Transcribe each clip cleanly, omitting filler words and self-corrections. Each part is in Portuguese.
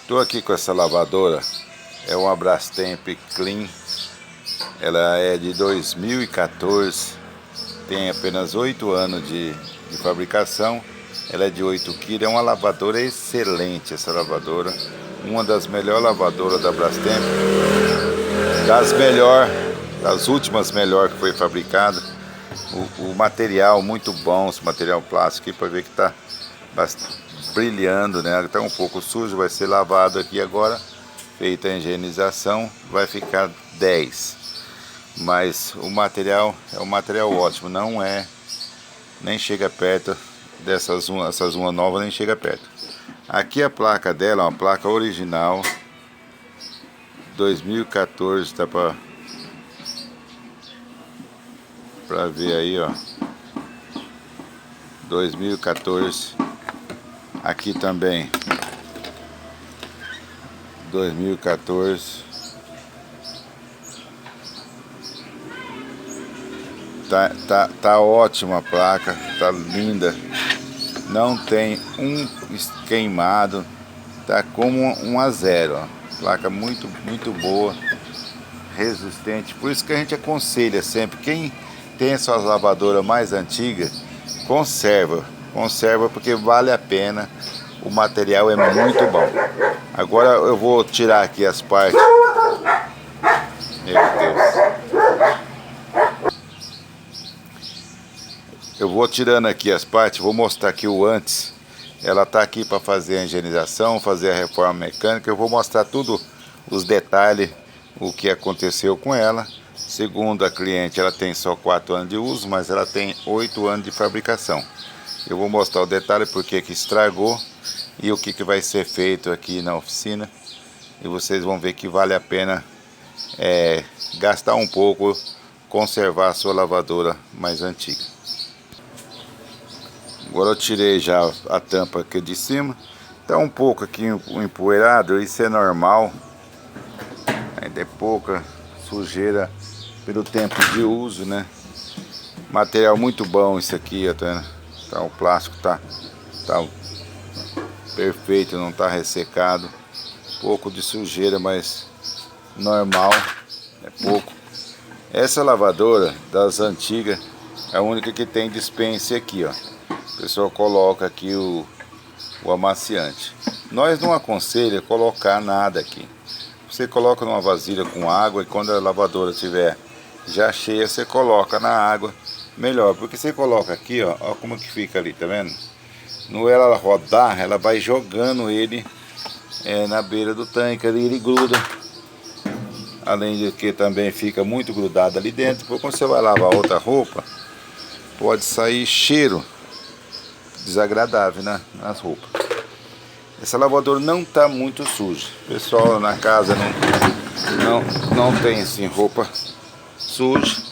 Estou aqui com essa lavadora, é uma Brastemp Clean, ela é de 2014, tem apenas 8 anos de fabricação, ela é de 8 kg, é uma lavadora excelente essa lavadora, uma das melhores lavadoras da Brastemp, das últimas melhores que foi fabricada, o material muito bom, esse material plástico aqui para ver que está brilhando, né? Está um pouco sujo, vai ser lavado aqui agora, feita a higienização, vai ficar 10. Mas o material é um material ótimo, não é, nem chega perto essas uma nova, nem chega perto. Aqui a placa dela é uma placa original 2014, tá para ver aí, ó, 2014. Aqui também 2014. Tá ótima a placa, tá linda, não tem um queimado, tá como 1 a 0, ó. Placa muito boa, resistente. Por isso que a gente aconselha sempre, quem tem a sua lavadora mais antiga, conserva porque vale a pena, o material é muito bom. Agora eu vou tirar aqui as partes. Meu Deus. Eu vou tirando aqui as partes, vou mostrar aqui o antes. Ela tá aqui para fazer a higienização, fazer a reforma mecânica. Eu vou mostrar tudo, os detalhes, o que aconteceu com ela. Segundo a cliente, ela tem só 4 anos de uso, mas ela tem 8 anos de fabricação. Eu vou mostrar o detalhe, porque que estragou e o que vai ser feito aqui na oficina. E vocês vão ver que vale a pena gastar um pouco, conservar a sua lavadora mais antiga. Agora eu tirei já a tampa aqui de cima. Tá um pouco aqui empoeirado, isso é normal. Ainda é pouca sujeira pelo tempo de uso, né? Material muito bom isso aqui, ó, tá vendo? Tá, o plástico tá perfeito, não tá ressecado. Pouco de sujeira, mas normal, é pouco. Essa lavadora das antigas é a única que tem dispense aqui, ó. O pessoal coloca aqui o amaciante. Nós não aconselha colocar nada aqui. Você coloca numa vasilha com água e quando a lavadora estiver já cheia, você coloca na água. Melhor, porque você coloca aqui, ó como que fica ali, tá vendo? No ela rodar, ela vai jogando ele na beira do tanque ali, ele gruda. Além de que também fica muito grudado ali dentro. Porque quando você vai lavar outra roupa, pode sair cheiro desagradável, né, nas roupas. Essa lavadora não tá muito suja. O pessoal na casa não tem assim roupa suja,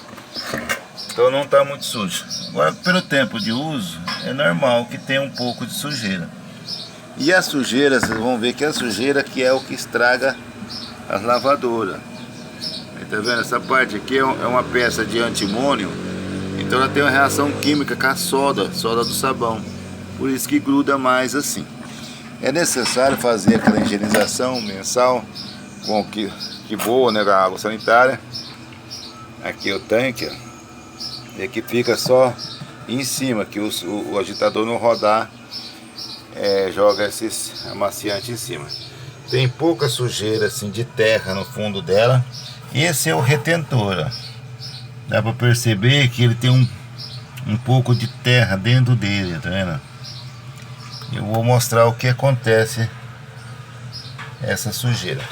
então não tá muito sujo. Agora, pelo tempo de uso, é normal que tenha um pouco de sujeira. E a sujeira, vocês vão ver que a sujeira que é o que estraga as lavadoras. Tá vendo? Essa parte aqui é uma peça de antimônio, então ela tem uma reação química com a soda do sabão. Por isso que gruda mais assim. É necessário fazer aquela higienização mensal com que boa, né, com a água sanitária. Aqui o tanque, ó. E aqui fica só em cima, que o agitador não rodar, joga esses amaciantes em cima. Tem pouca sujeira assim de terra no fundo dela. Esse é o retentor, ó. Dá para perceber que ele tem um pouco de terra dentro dele, tá vendo? Eu vou mostrar o que acontece essa sujeira.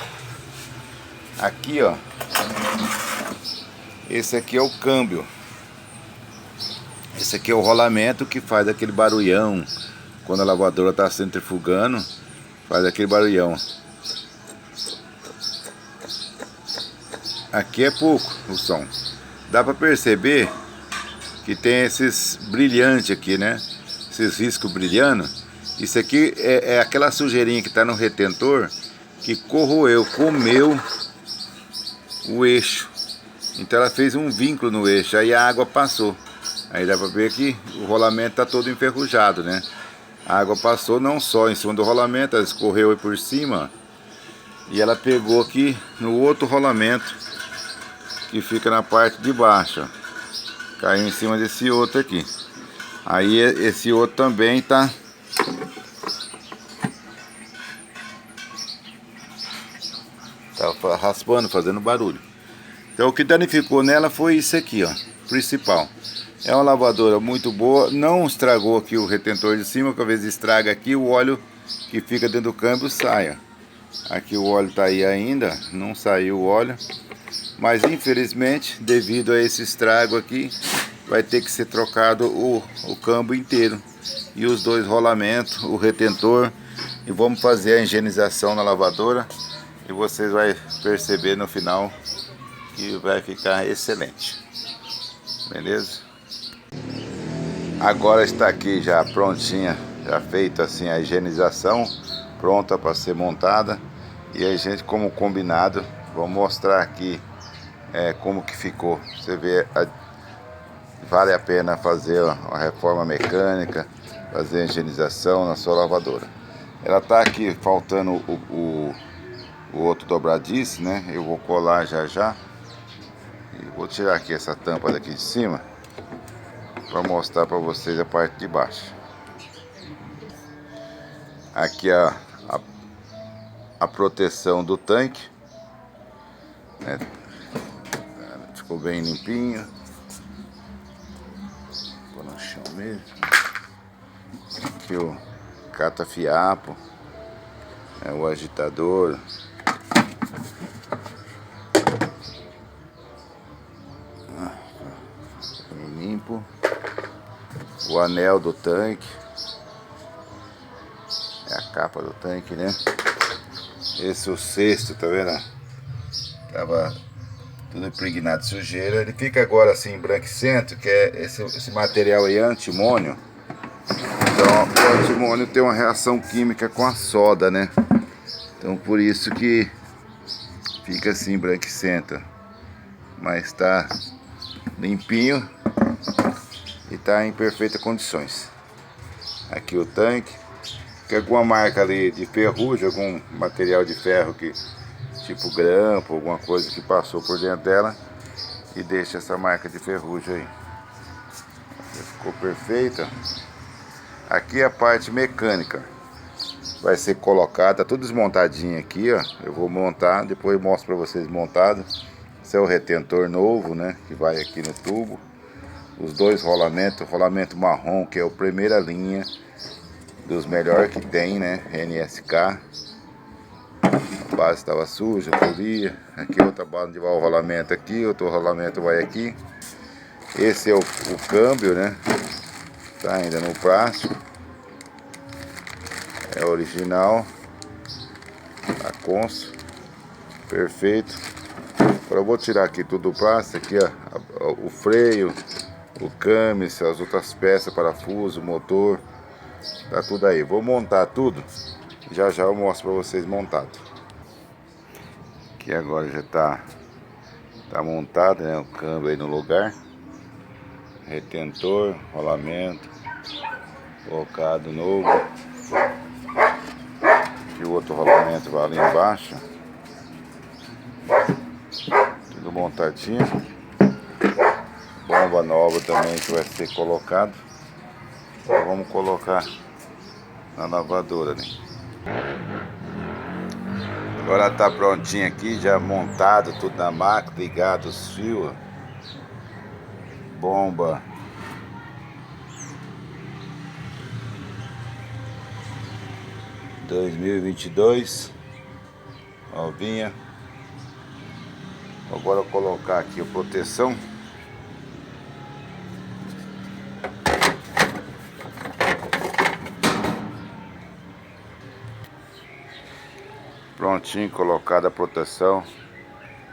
Aqui, ó, esse aqui é o câmbio. Esse aqui é o rolamento que faz aquele barulhão. Quando a lavadora está centrifugando, faz aquele barulhão. Aqui é pouco o som. Dá para perceber que tem esses brilhantes aqui, né? Esses riscos brilhando. Isso aqui é aquela sujeirinha que está no retentor que comeu o eixo. Então ela fez um vínculo no eixo, aí a água passou. Aí dá para ver que o rolamento está todo enferrujado, né? A água passou não só em cima do rolamento, ela escorreu aí por cima E ela pegou aqui no outro rolamento que fica na parte de baixo, ó. Caiu em cima desse outro aqui. Aí esse outro também tá raspando, fazendo barulho. Então o que danificou nela foi isso aqui, ó, principal. É uma lavadora muito boa, não estragou aqui o retentor de cima, que às vezes estraga aqui, o óleo que fica dentro do câmbio sai, ó. Aqui o óleo tá aí ainda, não saiu o óleo, mas infelizmente, devido a esse estrago aqui, vai ter que ser trocado o câmbio inteiro e os dois rolamentos, o retentor, e vamos fazer a higienização na lavadora e vocês vão perceber no final que vai ficar excelente, beleza? Agora está aqui já prontinha, já feita assim a higienização, pronta para ser montada. E a gente, como combinado, vou mostrar aqui como que ficou. Você vê, vale a pena fazer uma reforma mecânica, fazer a higienização na sua lavadora. Ela está aqui faltando o outro dobradiço, né? Eu vou colar já. E vou tirar aqui essa tampa daqui de cima para mostrar para vocês a parte de baixo. Aqui a proteção do tanque, né? Ficou bem limpinho. Vou no chão mesmo. Aqui o cata-fiapo, o agitador. Limpo. O anel do tanque. É a capa do tanque, né? Esse é o cesto, tá vendo? Tava tudo impregnado de sujeira. Ele fica agora assim embranquecento, que é esse material aí é antimônio. Então o antimônio tem uma reação química com a soda, né? Então por isso que fica assim embranquecento. Mas tá limpinho e tá em perfeitas condições. Aqui o tanque. Tem alguma marca ali de ferrugem, algum material de ferro que tipo grampo, alguma coisa que passou por dentro dela e deixa essa marca de ferrugem aí. Ficou perfeita. Aqui a parte mecânica vai ser colocada, tudo desmontadinho aqui, ó. Eu vou montar, depois eu mostro para vocês montado. Esse é o retentor novo, né, que vai aqui no tubo. Os dois rolamentos, o rolamento marrom, que é a primeira linha dos melhores que tem, né, NSK. A base estava suja, polia. Aqui outra base de o rolamento aqui, outro rolamento vai aqui. Esse é o câmbio, né, tá ainda no plástico. É original, a Consul, perfeito. Agora eu vou tirar aqui tudo o plástico, aqui ó, o freio, o câmbio, as outras peças, parafuso, motor. Tá tudo aí, vou montar tudo. Já eu mostro para vocês montado. Aqui agora já tá montado, né? O câmbio aí no lugar. Retentor, rolamento colocado novo. Aqui o outro rolamento vai ali embaixo. Tudo montadinho. Bomba nova também que vai ser colocado. Então vamos colocar na lavadora, né? Agora tá prontinho aqui, já montado tudo na máquina, ligado os fios. Bomba. (2022) novinha. Agora eu vou colocar aqui a proteção. Prontinho, colocada a proteção.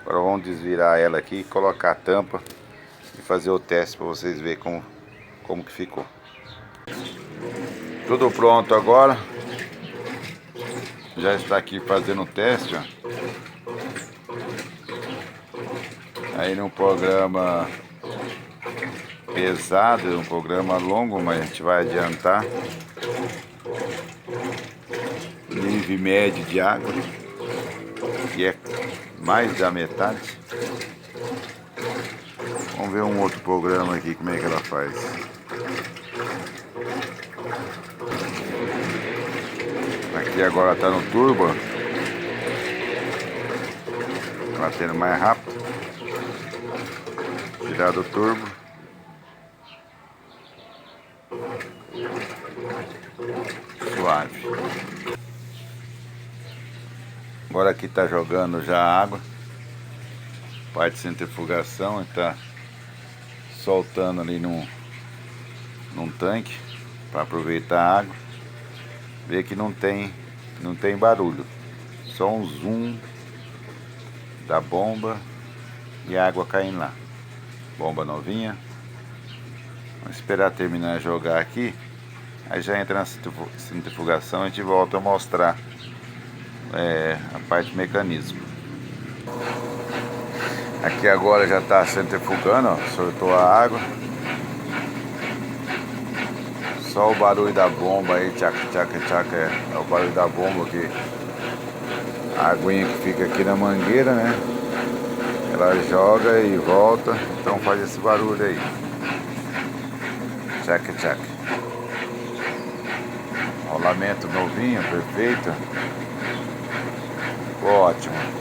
Agora vamos desvirar ela aqui e colocar a tampa e fazer o teste para vocês verem como que ficou. Tudo pronto agora. Já está aqui fazendo o teste, ó. Aí num programa pesado, um programa longo, mas a gente vai adiantar. Nível médio de água. que é mais da metade. Vamos ver um outro programa aqui, como é que ela faz. Aqui agora tá no turbo. Batendo mais rápido. Tirar do turbo. Suave. Agora aqui tá jogando já a água. Parte de centrifugação, está soltando ali num tanque para aproveitar a água. Vê que não tem barulho, só um zoom da bomba e a água caindo lá. Bomba novinha. Vamos esperar terminar de jogar aqui, aí já entra na centrifugação e a gente volta a mostrar a parte do mecanismo. Aqui agora já está centrifugando, ó, soltou a água. Só o barulho da bomba aí, tchac, tchac, tchac, é o barulho da bomba que a aguinha que fica aqui na mangueira, né? Ela joga e volta, então faz esse barulho aí. Tchac, tchac. Rolamento novinho, perfeito. Ficou ótimo.